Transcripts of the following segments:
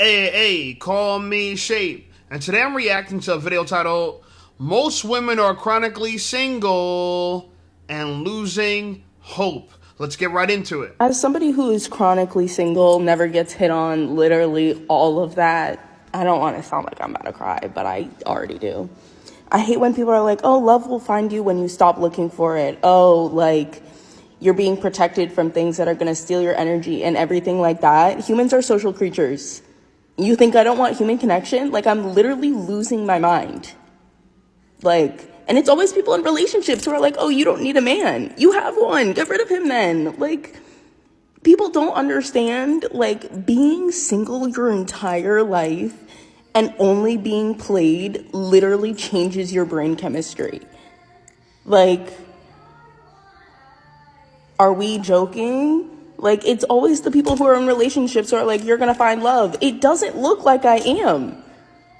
Hey, call me Shape. And today I'm reacting to a video titled, Most Women Are Chronically Single and Losing Hope. Let's get right into it. As somebody who is chronically single, never gets hit on, literally all of that, I don't want to sound like I'm about to cry, but I already do. I hate when people are like, oh, love will find you when you stop looking for it. Oh, like, you're being protected from things that are going to steal your energy and everything like that. Humans are social creatures. You think I don't want human connection? Like, I'm literally losing my mind. Like, and it's always people in relationships who are like, oh, you don't need a man. You have one. Get rid of him then. Like, people don't understand, like, being single your entire life and only being played literally changes your brain chemistry. Like, are we joking? Like, it's always the people who are in relationships who are like, you're gonna find love. It doesn't look like I am.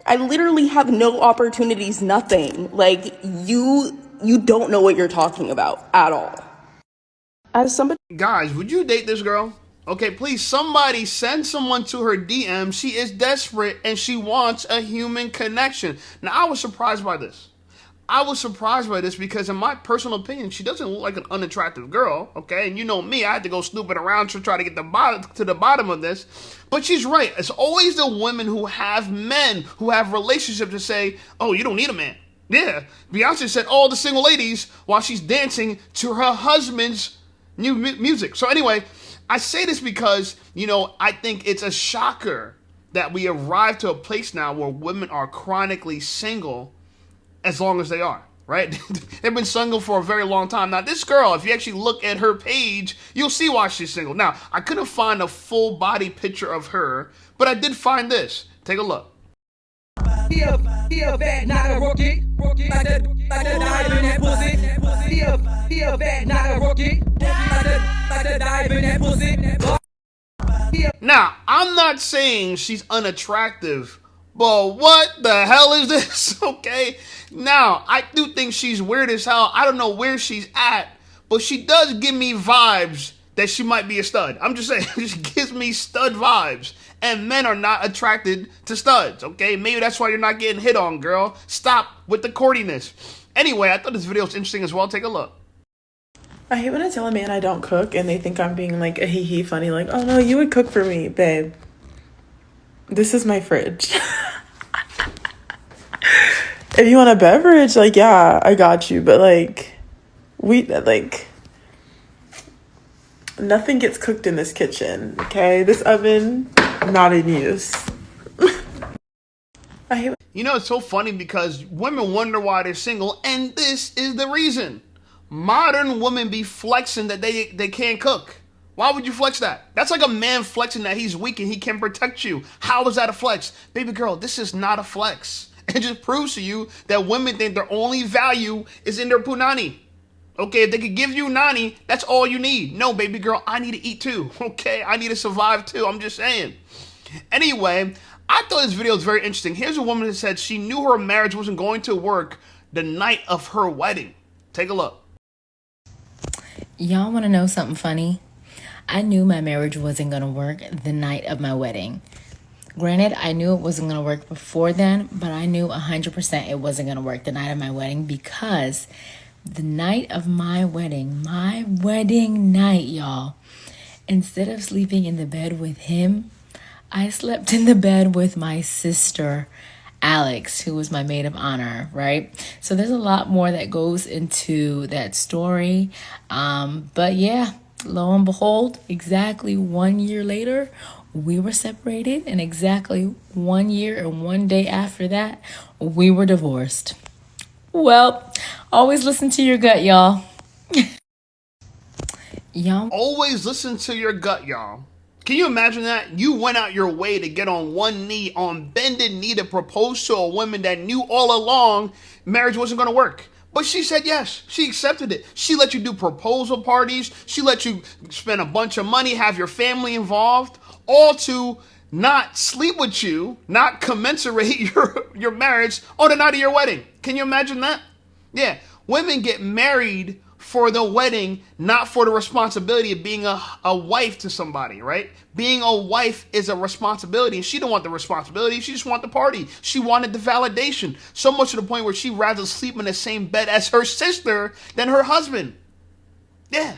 I literally have no opportunities, nothing. Like, you don't know what you're talking about at all. As somebody, Guys, would you date this girl? Okay, please, somebody send someone to her DM. She is desperate and she wants a human connection. Now, I was surprised by this. I was surprised by this because, in my personal opinion, she doesn't look like an unattractive girl, okay? And you know me, I had to go snooping around to try to get to the bottom of this. But she's right. It's always the women who have men, who have relationships to say, oh, you don't need a man. Yeah, Beyonce said all the single ladies while she's dancing to her husband's new music. So anyway, I say this because, I think it's a shocker that we arrived to a place now where women are chronically single as long as they are, right? They've been single for a very long time. Now, this girl, if you actually look at her page, you'll see why she's single. Now, I couldn't find a full body picture of her, but I did find this. Take a look. He a vet, not a rookie. Like the dive in that pussy. He a vet, not a rookie. Like the dive in that pussy. Now, I'm not saying she's unattractive, but what the hell is this? Okay? Now, I do think she's weird as hell. I don't know where she's at, but she does give me vibes that she might be a stud. I'm just saying, she gives me stud vibes. And men are not attracted to studs, okay? Maybe that's why you're not getting hit on, girl. Stop with the courtiness. Anyway, I thought this video was interesting as well. Take a look. I hate when I tell a man I don't cook and they think I'm being like a hee funny, like, oh no, you would cook for me, babe. This is my fridge. If you want a beverage, like, yeah, I got you. But nothing gets cooked in this kitchen, okay? This oven, not in use. I hate. It's so funny because women wonder why they're single, and this is the reason. Modern women be flexing that they can't cook. Why would you flex that? That's like a man flexing that he's weak and he can protect you. How is that a flex? Baby girl, this is not a flex. It just proves to you that women think their only value is in their punani. Okay, if they could give you nani, that's all you need. No, baby girl, I need to eat too. Okay, I need to survive too. I'm just saying. Anyway, I thought this video was very interesting. Here's a woman that said she knew her marriage wasn't going to work the night of her wedding. Take a look. Y'all want to know something funny? I knew my marriage wasn't going to work the night of my wedding. Granted, I knew it wasn't going to work before then, but I knew 100% it wasn't going to work the night of my wedding because the night of my wedding night, y'all, instead of sleeping in the bed with him, I slept in the bed with my sister, Alex, who was my maid of honor, right? So there's a lot more that goes into that story. But yeah, lo and behold, exactly 1 year later, we were separated, and exactly 1 year and 1 day after that, we were divorced. Well, always listen to your gut, y'all. Y'all. Always listen to your gut, y'all. Can you imagine that? You went out your way to get on one knee, on bended knee, to propose to a woman that knew all along marriage wasn't going to work. But she said yes. She accepted it. She let you do proposal parties. She let you spend a bunch of money, have your family involved, all to not sleep with you, not commensurate your marriage on the night of your wedding. Can you imagine that? Yeah. Women get married for the wedding, not for the responsibility of being a wife to somebody, right? Being a wife is a responsibility, and she didn't want the responsibility. She just wanted the party. She wanted the validation, so much to the point where she'd rather sleep in the same bed as her sister than her husband. Yeah.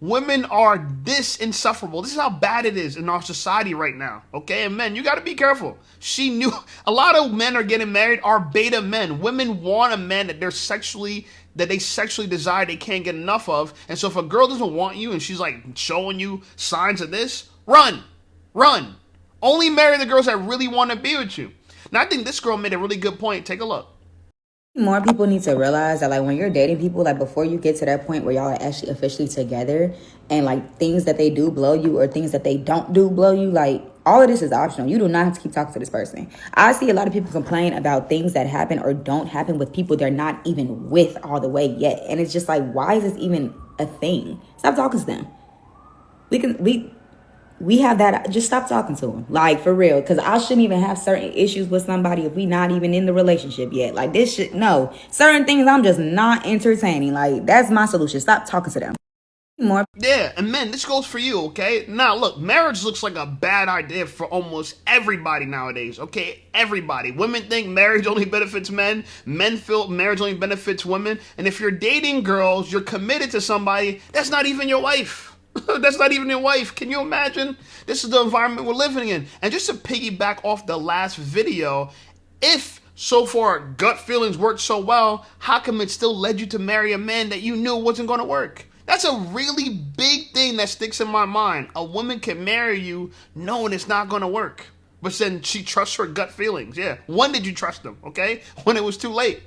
Women are this insufferable. This is how bad it is in our society right now, okay? And men, you got to be careful. She knew a lot of men are getting married are beta men. Women want a man that they sexually desire, they can't get enough of. And so if a girl doesn't want you and she's like showing you signs of this, run. Only marry the girls that really want to be with you. Now, I think this girl made a really good point. Take a look. More people need to realize that, like, when you're dating people, like, before you get to that point where y'all are actually officially together, and like things that they do blow you or things that they don't do blow you, like, all of this is optional. You do not have to keep talking to this person. I see a lot of people complain about things that happen or don't happen with people they're not even with all the way yet, and it's just like, why is this even a thing? Stop talking to them. We have that. Just stop talking to them, like, for real, because I shouldn't even have certain issues with somebody if we not even in the relationship yet. Like, this shit, no, certain things I'm just not entertaining. Like, that's my solution. Stop talking to them. More. Yeah, and men, this goes for you, okay? Now, look, marriage looks like a bad idea for almost everybody nowadays, okay? Everybody. Women think marriage only benefits men. Men feel marriage only benefits women. And if you're dating girls, you're committed to somebody that's not even your wife. That's not even your wife. Can you imagine? This is the environment we're living in. And just to piggyback off the last video, if so far gut feelings worked so well, how come it still led you to marry a man that you knew wasn't going to work? That's a really big thing that sticks in my mind. A woman can marry you knowing it's not going to work, but then she trusts her gut feelings. Yeah. When did you trust them? Okay. When it was too late.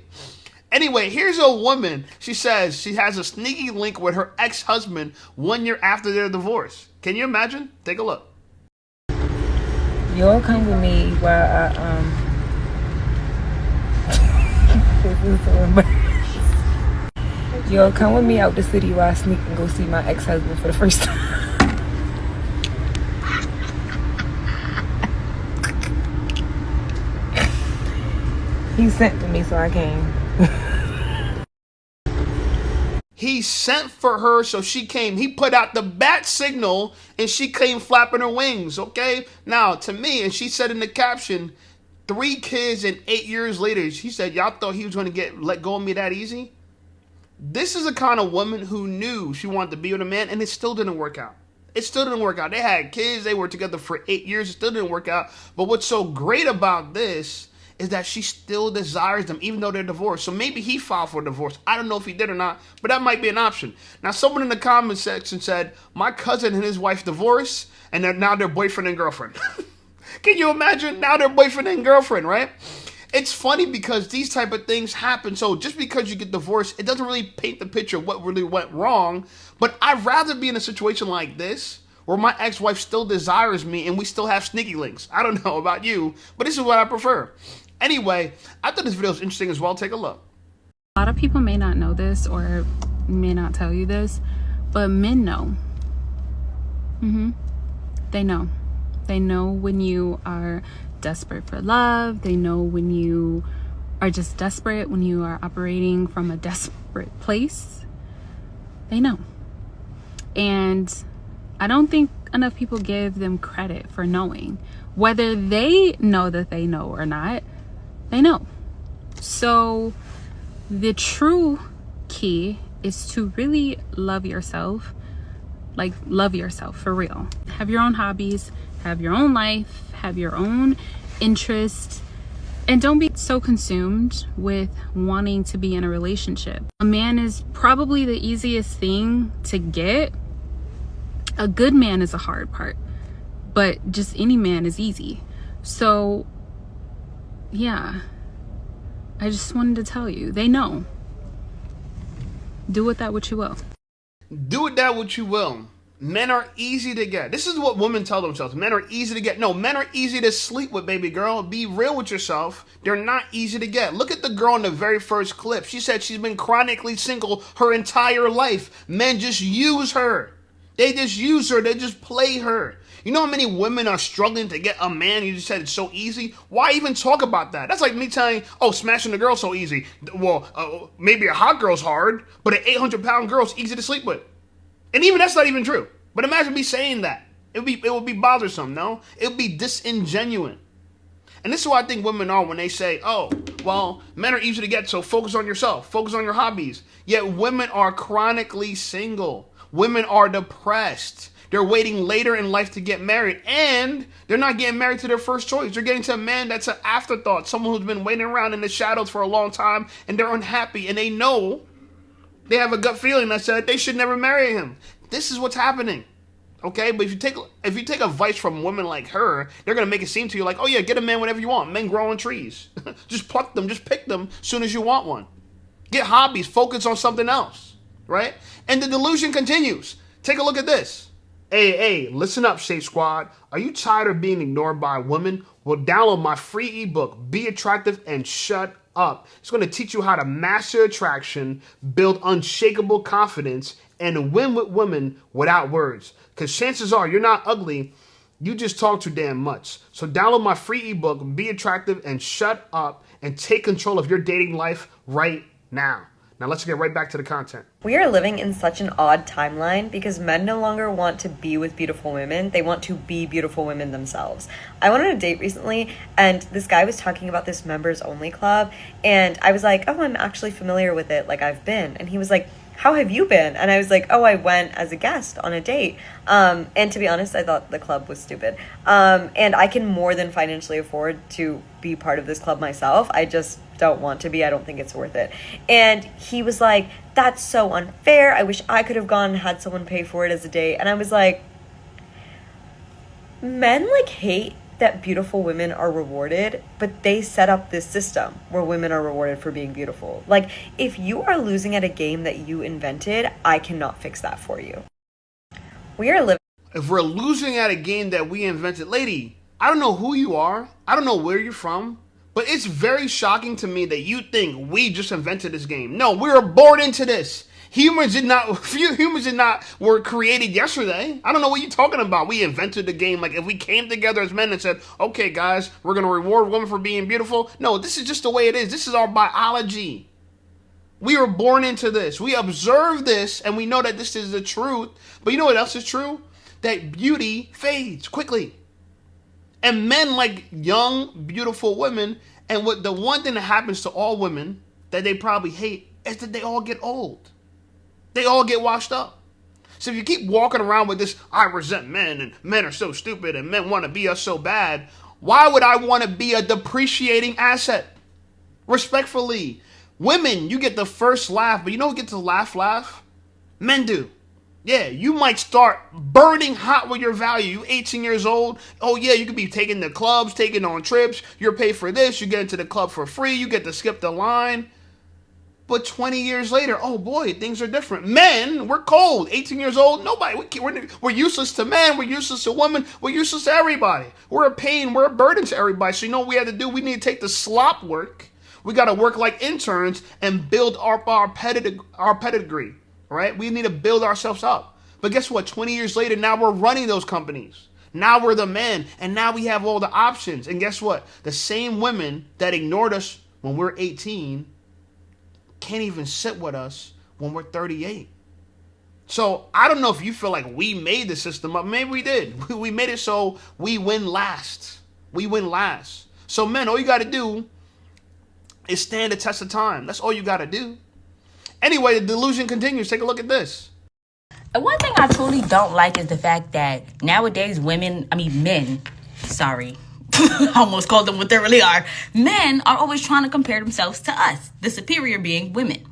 Anyway, here's a woman. She says she has a sneaky link with her ex-husband 1 year after their divorce. Can you imagine? Take a look. You'll come with me while this is so embarrassing. You'll come with me out the city while I sneak and go see my ex-husband for the first time. He sent for me, so I came. He sent for her, so she came. He put out the bat signal, and she came flapping her wings, okay? Now, to me, and she said in the caption, 3 kids and 8 years later, she said, y'all thought he was going to let go of me that easy? This is the kind of woman who knew she wanted to be with a man, and it still didn't work out. It still didn't work out. They had kids. They were together for 8 years. It still didn't work out. But what's so great about this is that she still desires them, even though they're divorced. So maybe he filed for divorce. I don't know if he did or not, but that might be an option. Now, someone in the comment section said, my cousin and his wife divorced, and now they're boyfriend and girlfriend. Can you imagine? Now they're boyfriend and girlfriend, right? It's funny because these type of things happen. So just because you get divorced, it doesn't really paint the picture of what really went wrong. But I'd rather be in a situation like this, where my ex-wife still desires me and we still have sneaky links. I don't know about you, but this is what I prefer. Anyway, I thought this video was interesting as well. Take a look. A lot of people may not know this or may not tell you this, but men know. They know. They know when you are desperate for love. They know when you are just desperate, when you are operating from a desperate place. They know. And I don't think enough people give them credit for knowing. Whether they know that they know or not, they know. So the true key is to really love yourself. Like, love yourself for real. Have your own hobbies, have your own life, have your own interests, and don't be so consumed with wanting to be in a relationship. A man is probably the easiest thing to get. A good man is a hard part, but just any man is easy. So yeah, I just wanted to tell you, they know. Do with that what you will. Do with that what you will. Men are easy to get. This is what women tell themselves. Men are easy to get. No, men are easy to sleep with, baby girl. Be real with yourself. They're not easy to get. Look at the girl in the very first clip. She said she's been chronically single her entire life. Men just use her. They just use her. They just play her. You know how many women are struggling to get a man? You just said it's so easy. Why even talk about that? That's like me telling you, oh, smashing a girl so easy. Well, maybe a hot girl's hard, but an 800-pound girl's easy to sleep with. And even that's not even true. But imagine me saying that. It would be bothersome, no? It would be disingenuous. And this is what I think women are when they say, oh, well, men are easy to get, so focus on yourself. Focus on your hobbies. Yet women are chronically single. Women are depressed. They're waiting later in life to get married. And they're not getting married to their first choice. They're getting to a man that's an afterthought. Someone who's been waiting around in the shadows for a long time. And they're unhappy. And they know, they have a gut feeling that said they should never marry him. This is what's happening. Okay, but if you take advice from women like her, they're gonna make it seem to you like, oh yeah, get a man whenever you want. Men grow on trees. Just pluck them, just pick them as soon as you want one. Get hobbies, focus on something else, right? And the delusion continues. Take a look at this. Hey, listen up, Shape Squad. Are you tired of being ignored by women? Well, download my free ebook, Be Attractive and Shut Up. It's going to teach you how to master attraction, build unshakable confidence, and win with women without words. Because chances are you're not ugly, you just talk too damn much. So download my free ebook, Be Attractive and Shut Up, and take control of your dating life right now. Now let's get right back to the content. We are living in such an odd timeline because men no longer want to be with beautiful women. They want to be beautiful women themselves. I went on a date recently and this guy was talking about this members only club. And I was like, oh, I'm actually familiar with it. Like I've been. And he was like, how have you been? And I was like, oh, I went as a guest on a date. And to be honest, I thought the club was stupid. And I can more than financially afford to be part of this club myself. I just don't want to be. I don't think it's worth it. And he was like, that's so unfair. I wish I could have gone and had someone pay for it as a date. And I was like, men like hate that beautiful women are rewarded, but they set up this system where women are rewarded for being beautiful. Like, if you are losing at a game that you invented, I cannot fix that for you. We are living. If we're losing at a game that we invented, lady, I don't know who you are. I don't know where you're from, but it's very shocking to me that you think we just invented this game. No, we were born into this. Humans were created yesterday. I don't know what you're talking about. We invented the game. Like if we came together as men and said, okay, guys, we're going to reward women for being beautiful. No, this is just the way it is. This is our biology. We were born into this. We observe this and we know that this is the truth. But you know what else is true? That beauty fades quickly. And men like young, beautiful women. And what the one thing that happens to all women that they probably hate is that they all get old. They all get washed up. So if you keep walking around with this, I resent men and men are so stupid and men want to be us so bad, why would I want to be a depreciating asset? Respectfully, women, you get the first laugh, but you know who gets the laugh? Men do. Yeah, you might start burning hot with your value. You 18 years old. Oh yeah, you could be taking the clubs, taking on trips. You're paid for this. You get into the club for free. You get to skip the line. But 20 years later, oh boy, things are different. Men, we're cold. 18 years old, nobody. We're useless to men. We're useless to women. We're useless to everybody. We're a pain. We're a burden to everybody. So you know what we had to do? We need to take the slop work. We got to work like interns and build our pedigree, right? We need to build ourselves up. But guess what? 20 years later, now we're running those companies. Now we're the men. And now we have all the options. And guess what? The same women that ignored us when we're 18 can't even sit with us when we're 38. So I don't know if you feel like we made the system up. Maybe we did. We made it so we win last. We win last. So men, all you got to do is stand the test of time. That's all you got to do. Anyway, the delusion continues. Take a look at this. And one thing I truly don't like is the fact that nowadays men, I almost called them what they really are. Men are always trying to compare themselves to us, the superior being women.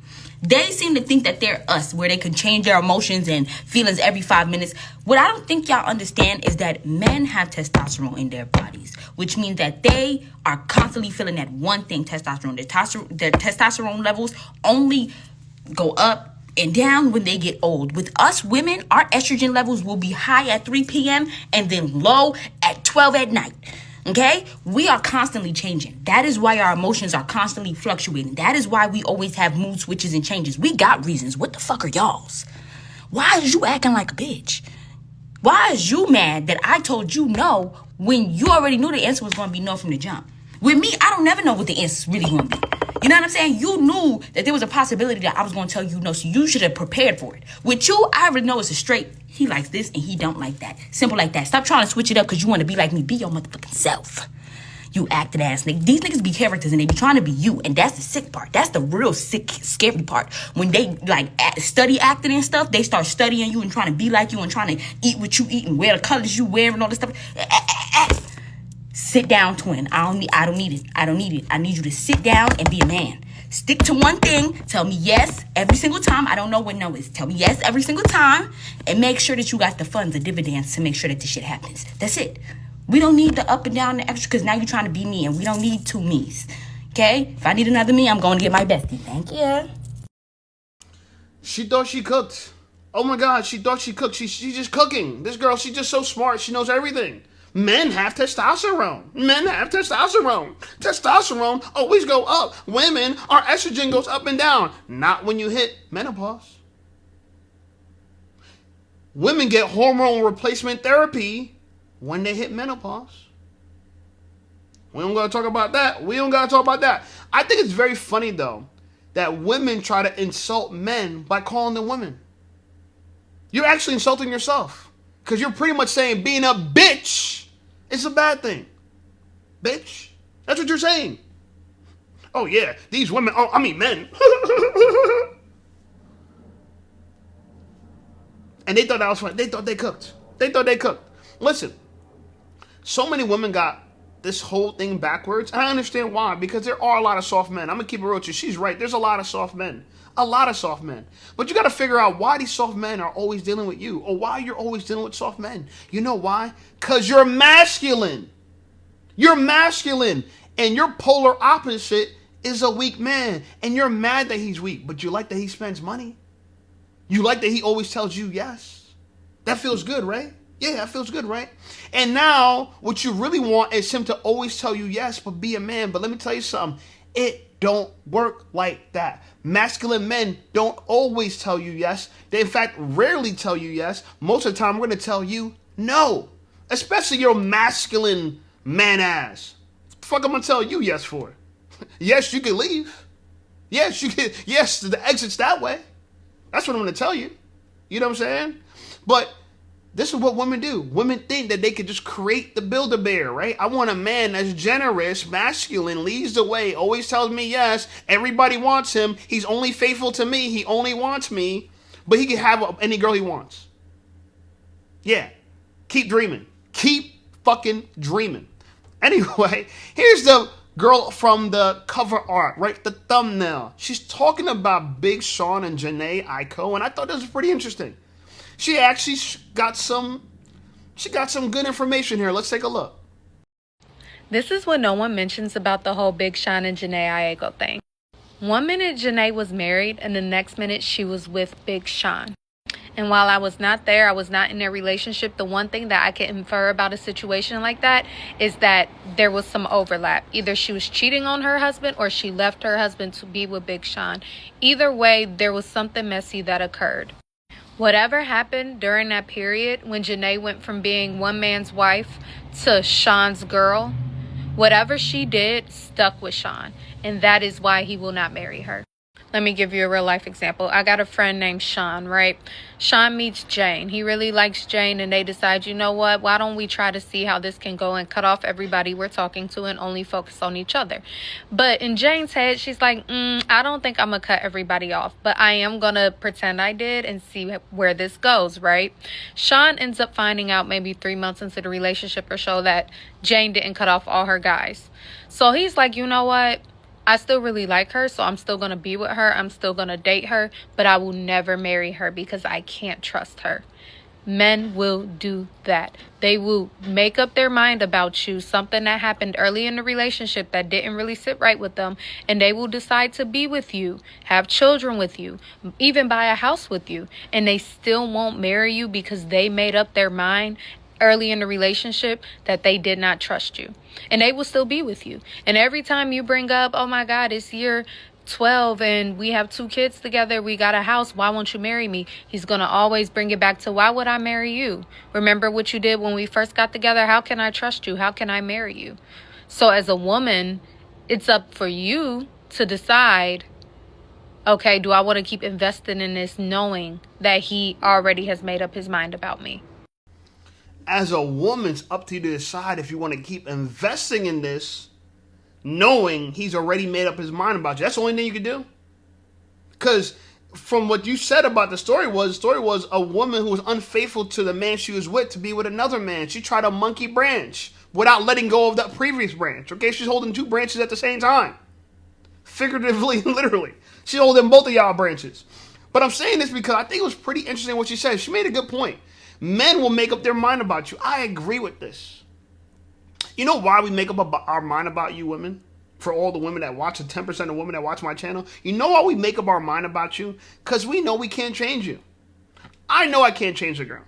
They seem to think that they're us, where they can change their emotions and feelings every 5 minutes. What I don't think y'all understand is that men have testosterone in their bodies, which means that they are constantly feeling that one thing, testosterone. Their testosterone levels only go up and down when they get old. With us women, our estrogen levels will be high at 3 p.m. and then low at 12 at night. Okay? We are constantly changing. That is why our emotions are constantly fluctuating. That is why we always have mood switches and changes. We got reasons. What the fuck are y'all's? Why is you acting like a bitch? Why is you mad that I told you no when you already knew the answer was going to be no from the jump? With me, I don't never know what the answer's really going to be. You know what I'm saying? You knew that there was a possibility that I was going to tell you no, so you should have prepared for it. With you, I already know it's a straight, he likes this and he don't like that. Simple like that. Stop trying to switch it up because you want to be like me. Be your motherfucking self. You acting ass nigga. These niggas be characters and they be trying to be you, and that's the sick part. That's the real sick, scary part. When they like study acting and stuff, they start studying you and trying to be like you and trying to eat what you eat and wear the colors you wear and all this stuff. Sit down, twin. I don't need it. I don't need it. I need you to sit down and be a man. Stick to one thing. Tell me yes every single time. I don't know what no is. Tell me yes every single time, and make sure that you got the funds, the dividends to make sure that this shit happens. That's it. We don't need the up and down, the extra, because now you're trying to be me, and we don't need two me's. Okay? If I need another me, I'm going to get my bestie. Thank you. She thought she cooked. Oh my God, she thought she cooked. She's just cooking. This girl, she's just so smart. She knows everything. Men have testosterone. Men have testosterone. Testosterone always go up. Women, our estrogen goes up and down. Not when you hit menopause. Women get hormone replacement therapy when they hit menopause. We don't gotta talk about that. I think it's very funny though that women try to insult men by calling them women. You're actually insulting yourself because you're pretty much saying being a bitch is a bad thing. Bitch. That's what you're saying. Oh yeah, these women, men. And they thought that was funny. They thought they cooked. Listen, so many women got this whole thing backwards. And I understand why, because there are a lot of soft men. I'm going to keep it real with you. She's right. There's a lot of soft men. But you got to figure out why these soft men are always dealing with you, or why you're always dealing with soft men. You know why? Because you're masculine. And your polar opposite is a weak man. And you're mad that he's weak, but you like that he spends money. You like that he always tells you yes. That feels good, right? Yeah, that feels good, right? And now what you really want is him to always tell you yes, but be a man. But let me tell you something. It don't work like that. Masculine men don't always tell you yes. They, in fact, rarely tell you yes. Most of the time, we're going to tell you no. Especially your masculine man ass. What the fuck I'm going to tell you yes for? Yes, you can leave. Yes, you can. Yes, the exit's that way. That's what I'm going to tell you. You know what I'm saying? But this is what women do. Women think that they could just create the Build-A-Bear, right? I want a man that's generous, masculine, leads the way, always tells me yes. Everybody wants him. He's only faithful to me. He only wants me. But he can have any girl he wants. Yeah. Keep dreaming. Keep fucking dreaming. Anyway, here's the girl from the cover art, right? The thumbnail. She's talking about Big Sean and Jhené Aiko, and I thought this was pretty interesting. She actually got some good information here. Let's take a look. This is what no one mentions about the whole Big Sean and Jhené Aiko thing. One minute Jhené was married, and the next minute she was with Big Sean. And while I was not there, I was not in their relationship, the one thing that I can infer about a situation like that is that there was some overlap. Either she was cheating on her husband or she left her husband to be with Big Sean. Either way, there was something messy that occurred. Whatever happened during that period when Jhené went from being one man's wife to Sean's girl, whatever she did stuck with Sean. And that is why he will not marry her. Let me give you a real life example. I got a friend named Sean, right? Sean meets Jane. He really likes Jane, and they decide, you know what? Why don't we try to see how this can go and cut off everybody we're talking to and only focus on each other? But in Jane's head, she's like, I don't think I'm going to cut everybody off, but I am going to pretend I did and see where this goes, right? Sean ends up finding out maybe 3 months into the relationship or so that Jane didn't cut off all her guys. So he's like, you know what? I still really like her, so I'm still going to be with her. I'm still going to date her, but I will never marry her because I can't trust her. Men will do that. They will make up their mind about you, something that happened early in the relationship that didn't really sit right with them, and they will decide to be with you, have children with you, even buy a house with you, and they still won't marry you because they made up their mind early in the relationship that they did not trust you, and they will still be with you. And every time you bring up, oh my God, it's year 12 and we have 2 kids together, we got a house, why won't you marry me? He's going to always bring it back to, why would I marry you? Remember what you did when we first got together? How can I trust you? How can I marry you? So as a woman, it's up for you to decide, okay, do I want to keep investing in this knowing that he already has made up his mind about me? As a woman, it's up to you to decide if you want to keep investing in this knowing he's already made up his mind about you. That's the only thing you can do. Because from what you said about the story was a woman who was unfaithful to the man she was with to be with another man. She tried a monkey branch without letting go of that previous branch. Okay, she's holding 2 branches at the same time. Figuratively and literally. She's holding both of y'all branches. But I'm saying this because I think it was pretty interesting what she said. She made a good point. Men will make up their mind about you. I agree with this. You know why we make up our mind about you women? For all the women that watch, the 10% of women that watch my channel. You know why we make up our mind about you? Because we know we can't change you. I know I can't change a girl.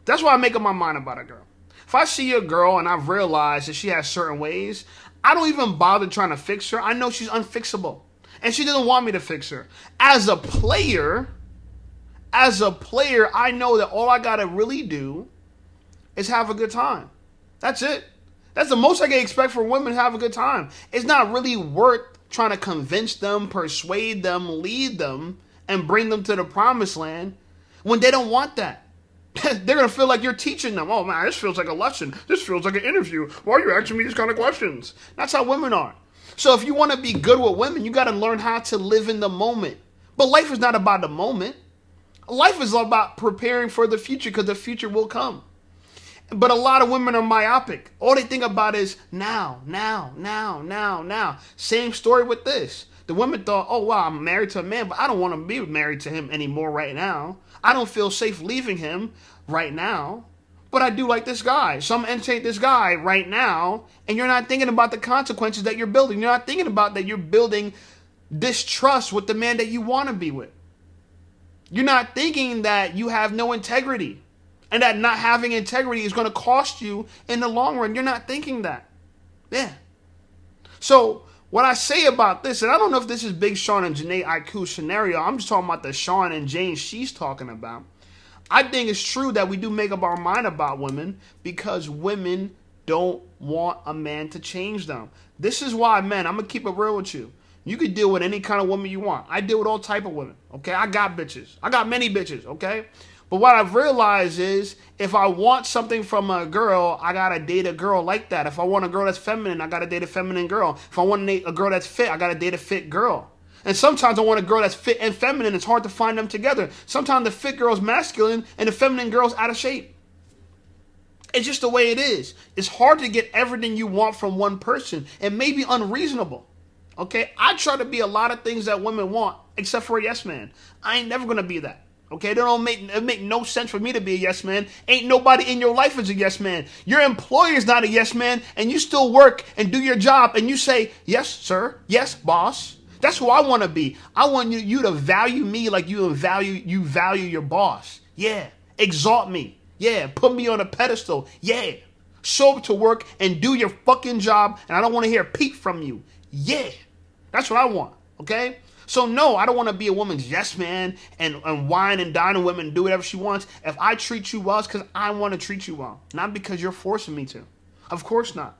That's why I make up my mind about a girl. If I see a girl and I've realized that she has certain ways, I don't even bother trying to fix her. I know she's unfixable. And she doesn't want me to fix her. As a player, I know that all I gotta really do is have a good time. That's it. That's the most I can expect for women to have a good time. It's not really worth trying to convince them, persuade them, lead them, and bring them to the promised land when they don't want that. They're gonna feel like you're teaching them. Oh man, this feels like a lesson. This feels like an interview. Why are you asking me these kind of questions? That's how women are. So if you want to be good with women, you got to learn how to live in the moment. But life is not about the moment. Life is about preparing for the future because the future will come. But a lot of women are myopic. All they think about is now. Same story with this. The women thought, oh wow, I'm married to a man, but I don't want to be married to him anymore right now. I don't feel safe leaving him right now. But I do like this guy. So I'm entertaining this guy right now. And you're not thinking about the consequences that you're building. You're not thinking about that you're building distrust with the man that you want to be with. You're not thinking that you have no integrity. And that not having integrity is going to cost you in the long run. You're not thinking that. Yeah. So what I say about this, and I don't know if this is Big Sean and Janae Aiku's scenario. I'm just talking about the Sean and Jane she's talking about. I think it's true that we do make up our mind about women because women don't want a man to change them. This is why, man, I'm going to keep it real with you. You can deal with any kind of woman you want. I deal with all type of women, okay? I got bitches. I got many bitches, okay? But what I've realized is if I want something from a girl, I got to date a girl like that. If I want a girl that's feminine, I got to date a feminine girl. If I want to date a girl that's fit, I got to date a fit girl. And sometimes I want a girl that's fit and feminine. It's hard to find them together. Sometimes the fit girl's masculine and the feminine girl's out of shape. It's just the way it is. It's hard to get everything you want from one person. It may be unreasonable. Okay? I try to be a lot of things that women want, except for a yes man. I ain't never going to be that. Okay? It make no sense for me to be a yes man. Ain't nobody in your life is a yes man. Your employer's not a yes man, and you still work and do your job, and you say, yes, sir. Yes, boss. That's who I want to be. I want you to value me like you value your boss. Yeah. Exalt me. Yeah. Put me on a pedestal. Yeah. Show up to work and do your fucking job, and I don't want to hear a peep from you. Yeah. That's what I want. Okay? So no, I don't want to be a woman's yes man and wine and dine on women and do whatever she wants. If I treat you well, it's because I want to treat you well. Not because you're forcing me to. Of course not.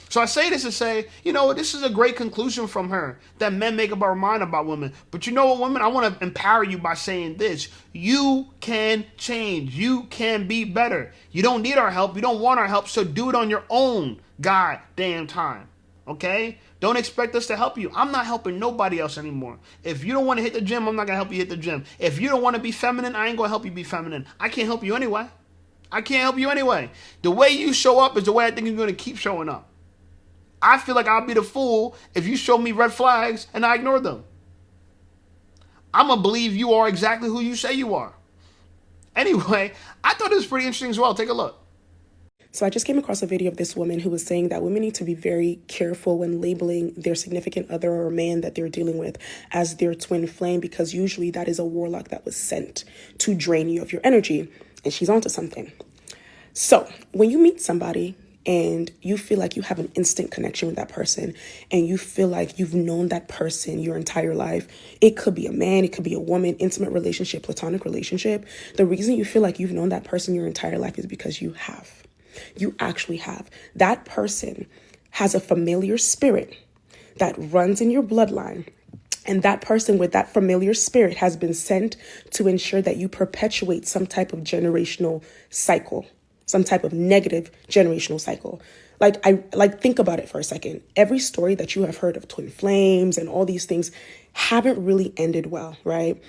So I say this to say, this is a great conclusion from her, that men make up our mind about women. But you know what, women? I want to empower you by saying this. You can change. You can be better. You don't need our help. You don't want our help. So do it on your own goddamn time. Okay? Don't expect us to help you. I'm not helping nobody else anymore. If you don't want to hit the gym, I'm not going to help you hit the gym. If you don't want to be feminine, I ain't going to help you be feminine. I can't help you anyway. The way you show up is the way I think you're going to keep showing up. I feel like I'll be the fool if you show me red flags and I ignore them. I'm going to believe you are exactly who you say you are. Anyway, I thought it was pretty interesting as well. Take a look. So I just came across a video of this woman who was saying that women need to be very careful when labeling their significant other or man that they're dealing with as their twin flame, because usually that is a warlock that was sent to drain you of your energy. And she's onto something. So when you meet somebody and you feel like you have an instant connection with that person, and you feel like you've known that person your entire life. It could be a man, it could be a woman, intimate relationship, platonic relationship. The reason you feel like you've known that person your entire life is because you have. You actually have. That person has a familiar spirit that runs in your bloodline. And that person with that familiar spirit has been sent to ensure that you perpetuate some type of generational cycle, some type of negative generational cycle. Think about it for a second. Every story that you have heard of twin flames and all these things haven't really ended well, right?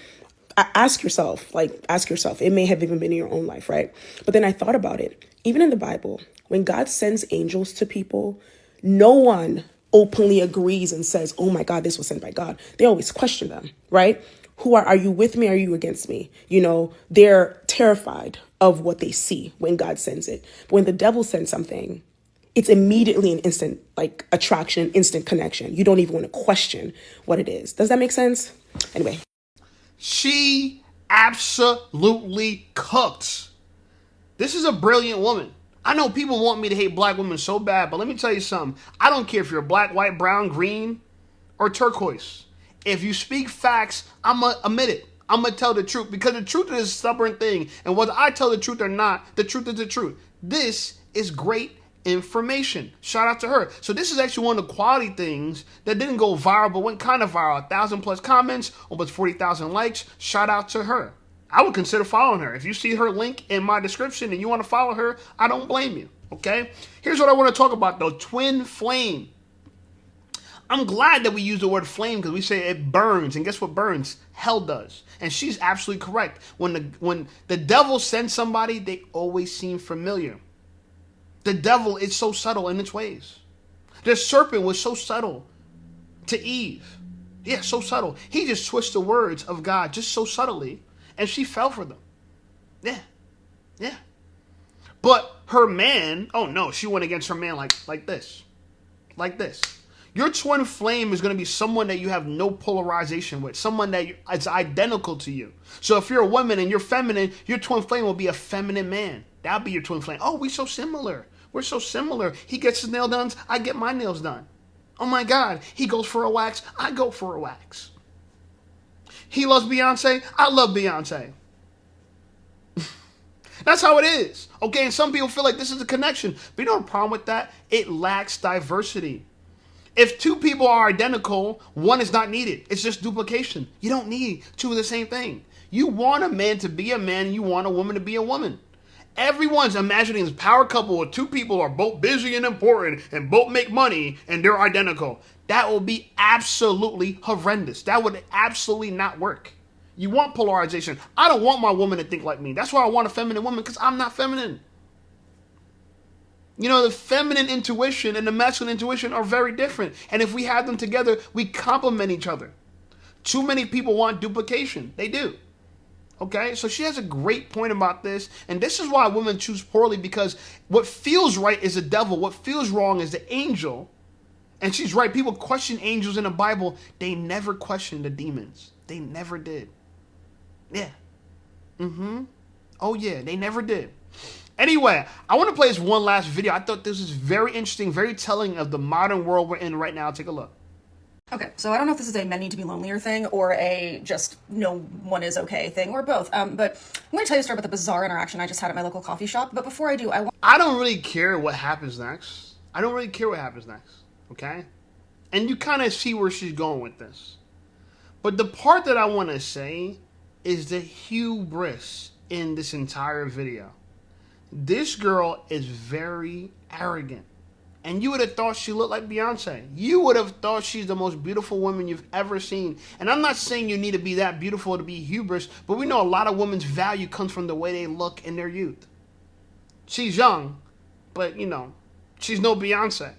Ask yourself, it may have even been in your own life, right? But then I thought about it. Even in the Bible, when God sends angels to people, no one openly agrees and says, oh my God, this was sent by God. They always question them, right? Are you with me? Are you against me? They're terrified of what they see when God sends it. But when the devil sends something, it's immediately an instant attraction, instant connection. You don't even want to question what it is. Does that make sense? Anyway. She absolutely cooked. This is a brilliant woman. I know people want me to hate black women so bad, but let me tell you something. I don't care if you're black, white, brown, green, or turquoise. If you speak facts, I'm going to admit it. I'm going to tell the truth, because the truth is a stubborn thing. And whether I tell the truth or not, the truth is the truth. This is great information. Shout out to her. So this is actually one of the quality things that didn't go viral, but went kind of viral. 1,000+ comments, almost 40,000 likes. Shout out to her. I would consider following her. If you see her link in my description and you want to follow her, I don't blame you, okay? Here's what I want to talk about, though. Twin flame. I'm glad that we use the word flame, because we say it burns, and guess what burns? Hell does. And she's absolutely correct. When the devil sends somebody, they always seem familiar. The devil is so subtle in its ways. The serpent was so subtle to Eve. Yeah, so subtle. He just switched the words of God just so subtly, and she fell for them. Yeah. But her man, oh no, she went against her man like this. Your twin flame is going to be someone that you have no polarization with, someone that is identical to you. So if you're a woman and you're feminine, your twin flame will be a feminine man. That'll be your twin flame. Oh, we're so similar. He gets his nails done, I get my nails done. Oh my God, he goes for a wax, I go for a wax. He loves Beyonce, I love Beyonce. That's how it is. Okay, and some people feel like this is a connection. But you know the problem with that? It lacks diversity. If two people are identical, one is not needed. It's just duplication. You don't need two of the same thing. You want a man to be a man, and you want a woman to be a woman. Everyone's imagining this power couple where two people are both busy and important and both make money and they're identical. That will be absolutely horrendous. That would absolutely not work. You want polarization. I don't want my woman to think like me. That's why I want a feminine woman, because I'm not feminine. You know, the feminine intuition and the masculine intuition are very different. And if we have them together, we complement each other. Too many people want duplication. They do. Okay, so she has a great point about this. And this is why women choose poorly, because what feels right is the devil. What feels wrong is the angel. And she's right. People question angels in the Bible. They never questioned the demons. They never did. Yeah. Oh, yeah, they never did. Anyway, I want to play this one last video. I thought this was very interesting, very telling of the modern world we're in right now. Take a look. Okay, so I don't know if this is a men need to be lonelier thing or a just no one is okay thing, or both. But I'm going to tell you a story about the bizarre interaction I just had at my local coffee shop. But before I do, I don't really care what happens next. Okay? And you kind of see where she's going with this. But the part that I want to say is the hubris in this entire video. This girl is very arrogant. And you would have thought she looked like Beyonce. You would have thought she's the most beautiful woman you've ever seen. And I'm not saying you need to be that beautiful to be hubris, but we know a lot of women's value comes from the way they look in their youth. She's young, but, you know, she's no Beyonce.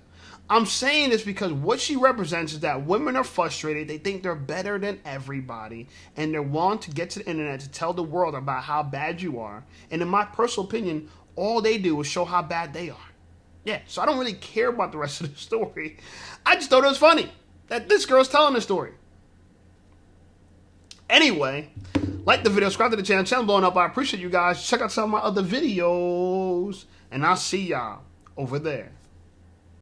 I'm saying this because what she represents is that women are frustrated. They think they're better than everybody. And they're willing to get to the internet to tell the world about how bad you are. And in my personal opinion, all they do is show how bad they are. Yeah, so I don't really care about the rest of the story. I just thought it was funny that this girl's telling the story. Anyway, like the video, subscribe to the channel. Channel blowing up. I appreciate you guys. Check out some of my other videos. And I'll see y'all over there.